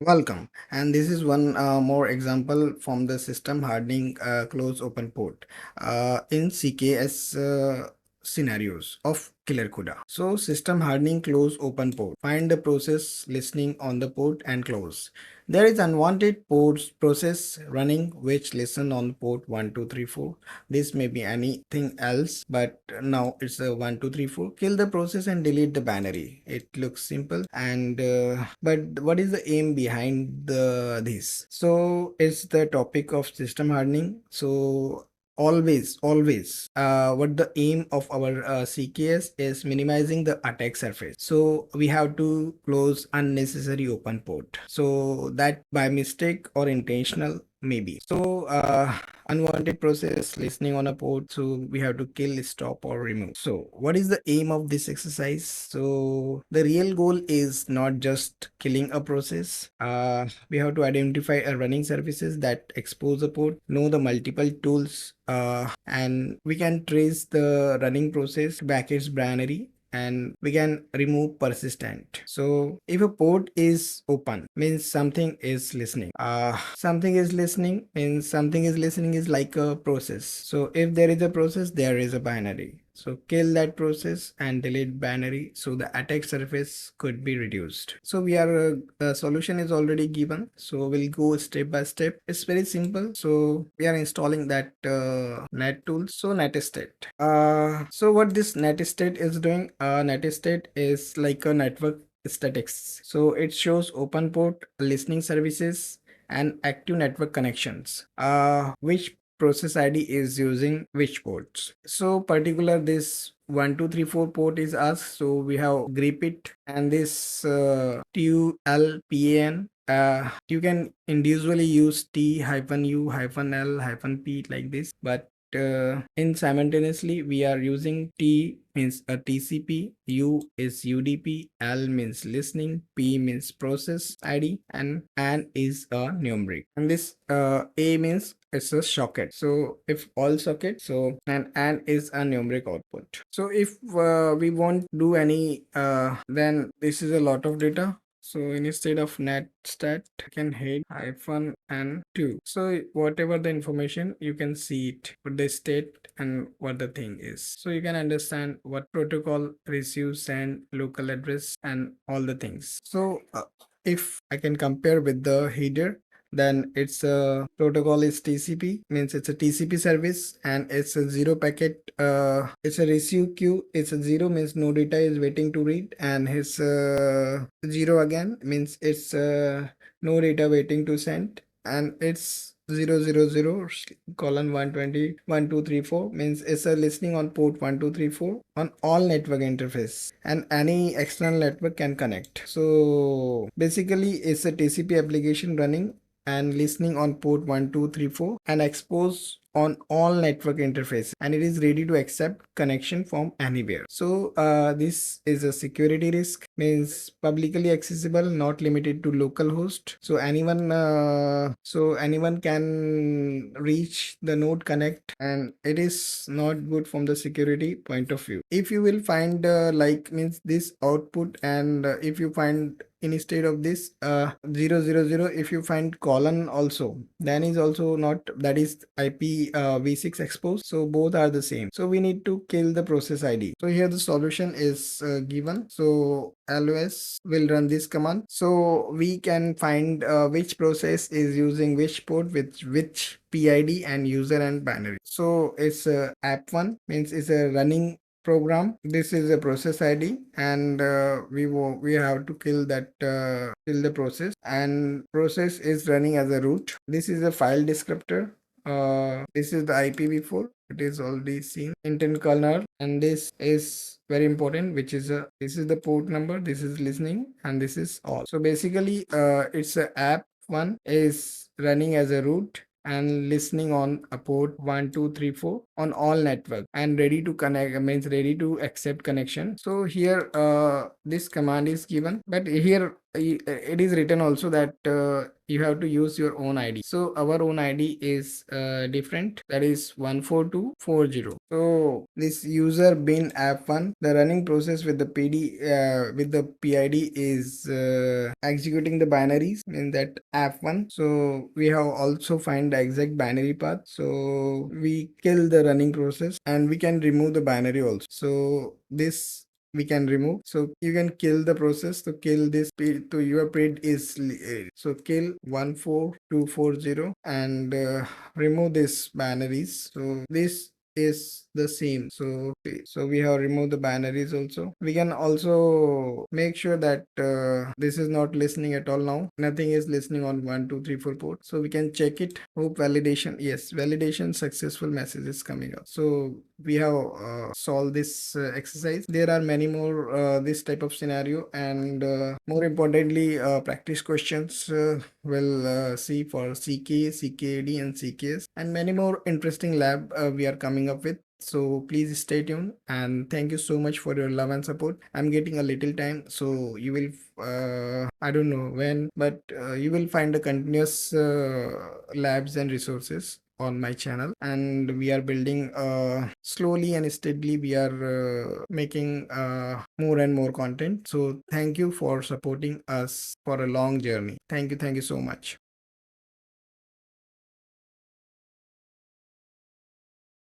Welcome, and this is one more example from the system hardening close open port in CKS scenarios of killer CUDA. So system hardening close open port. Find the process listening on the port and close. There is unwanted ports process running which listen on port 1234. This may be anything else, but now it's a 1234. Kill the process and delete the binary. It looks simple, and but what is the aim behind this? So it's the topic of system hardening. So always what the aim of our CKS is minimizing the attack surface. So we have to close unnecessary open port, so that by mistake or intentional maybe. So unwanted process listening on a port, so we have to kill, stop, or remove. So what is the aim of this exercise? So the real goal is not just killing a process. We have to identify a running services that expose a port, know the multiple tools, and we can trace the running process back its binary, and we can remove persistent. So if a port is open means something is listening. Something is listening means something is listening is like a process. So if there is a process, there is a binary. So kill that process and delete binary, so the attack surface could be reduced. So we are the solution is already given, so we'll go step by step. It's very simple. So we are installing that net tool. So netstate. So what this netstate is doing, netstate is like a network statics. So it shows open port, listening services, and active network connections, which process ID is using which ports. So particular this 1234 port is asked, so we have grep it, and this TULPAN, you can individually use T-U-L-P like this, but in simultaneously we are using T means a TCP, U is UDP, L means listening, P means process ID, and AN is a numeric, and this A means it's a socket. So if all socket, so and AN is a numeric output. So if we won't do any then this is a lot of data. So instead of netstat, you can hit hyphen and 2. So whatever the information, you can see it, what the state and what the thing is. So you can understand what protocol receives, send, local address, and all the things. So if I can compare with the header, then it's a protocol is TCP, means it's a TCP service, and it's a zero packet, it's a receive queue. It's a zero means no data is waiting to read, and his zero again means it's no data waiting to send, and it's 000 colon 120 1234 means it's a listening on port 1234 on all network interface, and any external network can connect. So basically it's a TCP application running and listening on port 1234 and expose on all network interfaces, and it is ready to accept connection from anywhere. So this is a security risk, means publicly accessible, not limited to local host. So anyone can reach the node connect, and it is not good from the security point of view. If you will find like means this output, and if you find instead of this 000, if you find colon also, then is also not, that is IP v6 exposed. So both are the same, so we need to kill the process ID. So here the solution is given. So ls will run this command, so we can find which process is using which port with which PID and user and binary. So it's app1 means it's a running program. This is a process ID, and we have to kill that kill the process, and process is running as a root. This is a file descriptor. This is the IPv4. It is already seen. Intent kernel, and this is very important, which is a, this is the port number, this is listening, and this is all. So basically it's a app one is running as a root and listening on a port 1234 on all network, and ready to connect means ready to accept connection. So here this command is given, but here it is written also that you have to use your own ID. So our own ID is different, that is 14240. So this user bin app1, the running process with the with the PID is executing the binaries in that app1. So we have also find the exact binary path, so we kill the running process and we can remove the binary also. So this we can remove, so you can kill the process to kill this to your period is so kill 14240 and remove this binaries. So this is the same. So so we have removed the binaries also. We can also make sure that this is not listening at all. Now nothing is listening on 1 2 3 4 port, so we can check it. Hope validation, yes, validation successful message is coming up. So we have solved this exercise. There are many more this type of scenario, and more importantly practice questions will see for CK, CKD and CKS, and many more interesting lab we are coming up with. So please stay tuned, and thank you so much for your love and support. I'm getting a little time, so you will I don't know when, but you will find the continuous labs and resources on my channel, and we are building slowly and steadily. We are making more and more content. So thank you for supporting us for a long journey. Thank you so much.